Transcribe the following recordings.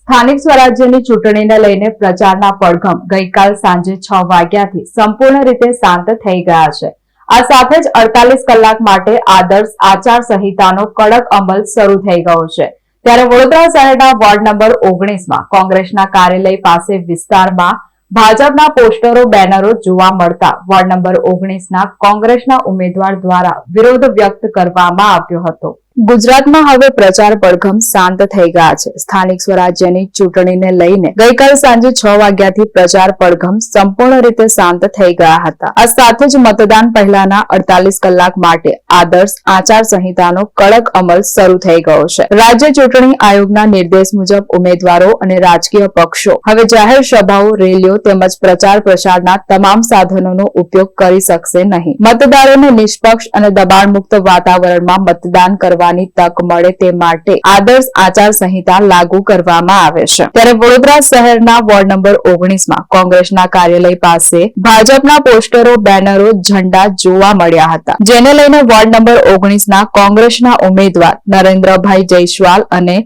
સ્થાનિક સ્વરાજ્યની ચૂંટણીને લઈને પ્રચારના પડઘમ ગઈકાલ સાંજે 6 વાગ્યાથી સંપૂર્ણ રીતે શાંત થઈ ગયા છે। આ સાથે જ 48 કલાક માટે આદર્શ આચાર સંહિતાનો કડક અમલ શરૂ થઈ ગયો છે। ત્યારે વડોદરા શહેરના વોર્ડ નંબર 19માં કોંગ્રેસના કાર્યાલય પાસે વિસ્તારમાં ભાજપના પોસ્ટરો બેનરો જોવા મળતા વોર્ડ નંબર 19ના કોંગ્રેસના ઉમેદવાર દ્વારા વિરોધ વ્યક્ત કરવામાં આવ્યો હતો। ગુજરાતમાં હવે પ્રચાર પડઘમ શાંત થઈ ગયા છે। સ્થાનિક સ્વરાજ્યની ચૂંટણીને લઈને ગઈકાલ સાંજે 6 વાગ્યાથી પ્રચાર પડઘમ સંપૂર્ણ રીતે શાંત થઈ ગયા હતા। આ સાથે જ મતદાન પહેલાના 48 કલાક માટે આદર્શ આચાર સંહિતાનો કડક અમલ શરૂ થઈ ગયો છે। રાજ્ય ચૂંટણી આયોગના નિર્દેશ મુજબ ઉમેદવારો અને રાજકીય પક્ષો હવે જાહેર સભાઓ, રેલીઓ તેમજ પ્રચાર પ્રસારના તમામ સાધનોનો ઉપયોગ કરી શકશે નહીં। મતદારોને નિષ્પક્ષ અને દબાણમુક્ત વાતાવરણમાં મતદાન કરવા તક મળે તે માટે આદર્શ આચાર સંહિતા લાગુ કરવામાં આવે છે। ત્યારે વડોદરા શહેરના વોર્ડ નંબર 19માં કોંગ્રેસના કાર્યાલય પાસે ભાજપના પોસ્ટરો, બેનરો, ઝંડા જોવા મળ્યા હતા, જેને લઈને વોર્ડ નંબર 19ના કોંગ્રેસના ઉમેદવાર નરેન્દ્રભાઈ જયસ્વાલ અને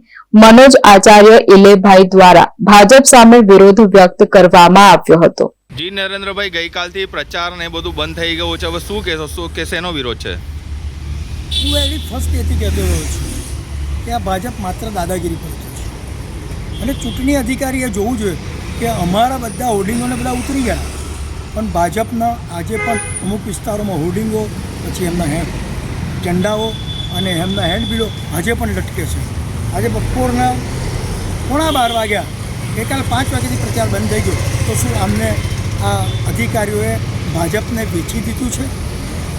મનોજ આચાર્ય ઇલેભાઈ દ્વારા ભાજપ સામે વિરોધ વ્યક્ત કરવામાં આવ્યો હતો। જી નરેન્દ્રભાઈ, ગઈકાલથી પ્રચાર ને બધું બંધ થઈ ગયું છે, હવે શું કહેશો? શું કે શેનો વિરોધ છે? હું એની ફર્સ્ટ એથી કહેતો રહ્યો છું કે આ ભાજપ માત્ર દાદાગીરી પર છે અને ચૂંટણી અધિકારીએ જોવું જોઈએ કે અમારા બધા હોર્ડિંગોને બધા ઉતરી ગયા, પણ ભાજપના આજે પણ અમુક વિસ્તારોમાં હોર્ડિંગો, પછી એમના ઝંડાઓ અને એમના હેન્ડબિલો આજે પણ લટકે છે। આજે બપોરના 11:15 વાગ્યા, ગઈકાલે 5 વાગ્યાથી પ્રચાર બંધ થઈ ગયો, તો શું અમને આ અધિકારીઓએ ભાજપને વેચી દીધું છે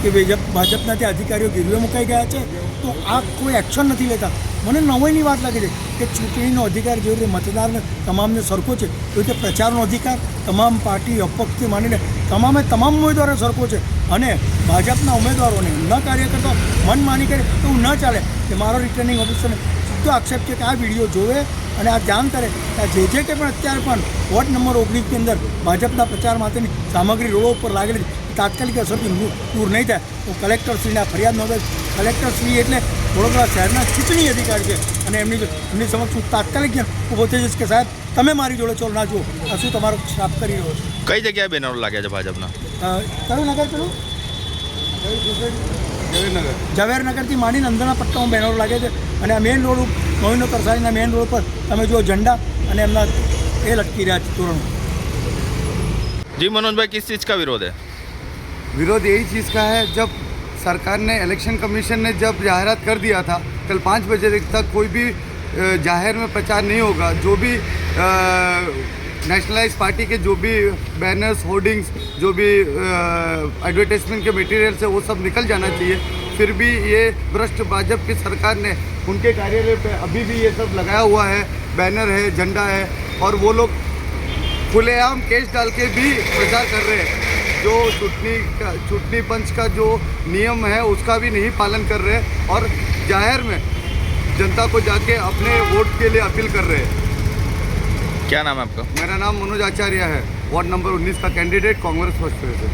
કે ભાજપના તે અધિકારીઓ ગીરવે મુકાઈ ગયા છે? તો આ કોઈ એક્શન નથી લેતા। મને નવાઈની વાત લાગે છે કે ચૂંટણીનો અધિકાર જેવી રીતે મતદારને તમામને સરખો છે, એવી રીતે પ્રચારનો અધિકાર તમામ પાર્ટી અપક્ષથી માંડીને તમામ ઉમેદવારો સરખો છે અને ભાજપના ઉમેદવારોને ન કાર્યકર્તાઓ મન માની કરે એવું ન ચાલે કે મારો રિટર્નિંગ ઓફિસરને સીધો આક્ષેપ છે કે આ વિડીયો જોવે અને આ જાણ કરે કે જે કે પણ અત્યારે પણ વોર્ડ નંબર 19ની અંદર ભાજપના પ્રચાર માટેની સામગ્રી રોડો ઉપર લાગેલી તાત્કાલિક અસરથી દૂર નહીં થાય તો કલેક્ટરશ્રીને ફરિયાદ નોંધાય। કલેક્ટરશ્રી એટલે વડોદરા શહેરના ચૂંટણી અધિકારી છે અને એમની સમક્ષ હું તાત્કાલિક ઊભો થઈ જઈશ કે સાહેબ તમે મારી જોડે ચોર ના જુઓ, આ શું તમારો શ્રાપ કરી રહ્યો છે? કઈ જગ્યાએ બેનરો લાગ્યા છે ભાજપના? કયું નગર પેલું? ઝવેરનગરથી માંડીને અંદરના પટ્ટામાં બેનરો લાગે છે અને આ મેઇન રોડ, મોહિનો તરસારીના મેઇન રોડ પર તમે જુઓ ઝંડા અને એમના એ લટકી રહ્યા છે તોરણો। जी मनोज भाई, किस चीज़ का विरोध है? विरोध यही चीज़ का है, जब सरकार ने, इलेक्शन कमीशन ने जब जाहिरात कर दिया था कल 5 बजे तक कोई भी जाहिर में प्रचार नहीं होगा, जो भी नेशनलाइज पार्टी के जो भी बैनर्स, होर्डिंग्स, जो भी एडवर्टाइजमेंट के मटेरियल है वो सब निकल जाना चाहिए। फिर भी ये भ्रष्ट भाजपा की सरकार ने उनके कार्यालय पे अभी भी ये सब लगाया हुआ है, बैनर है, झंडा है, और वो लोग खुलेआम केस डाल के भी प्रचार कर रहे हैं। जो चूंटनी पंच का जो नियम है उसका भी नहीं पालन कर रहे हैं और जाहिर में जनता को जाके अपने वोट के लिए अपील कर रहे हैं। क्या नाम है आपका? मेरा नाम मनोज आचार्य है, वार्ड नंबर 19 का कैंडिडेट, कांग्रेस फर्स्ट से।